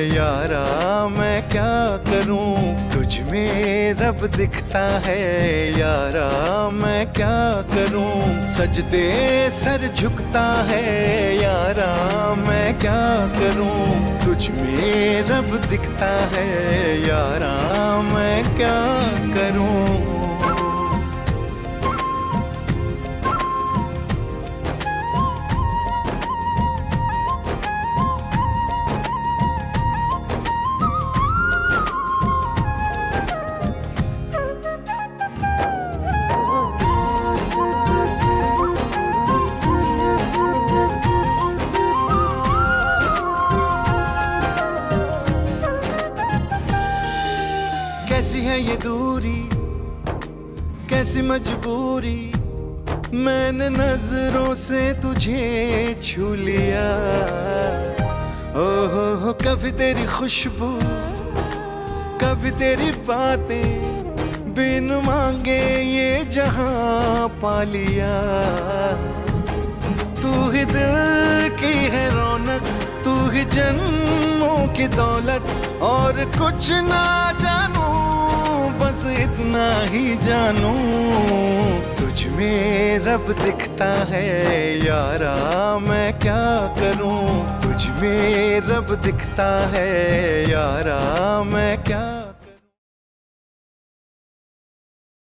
Speaker 1: यारा, मैं क्या करूं। तुझ में रब दिखता है यारा, मैं क्या करूं। सजदे सर झुकता है यारा, मैं क्या करूं। तुझ में रब दिखता है यारा, मैं क्या करूं। कैसी है ये दूरी, कैसी मजबूरी, मैंने नजरों से तुझे छू लिया। ओहो कभी तेरी खुशबू, कभी तेरी बातें, बिन मांगे ये जहां पा लिया। तू ही दिल की है रौनक, तू ही जन्मों की दौलत। और कुछ ना जानू, बस इतना ही जानू, तुझ में रब दिखता है यारा, मैं क्या करूं। तुझ में रब दिखता है यारा, मैं क्या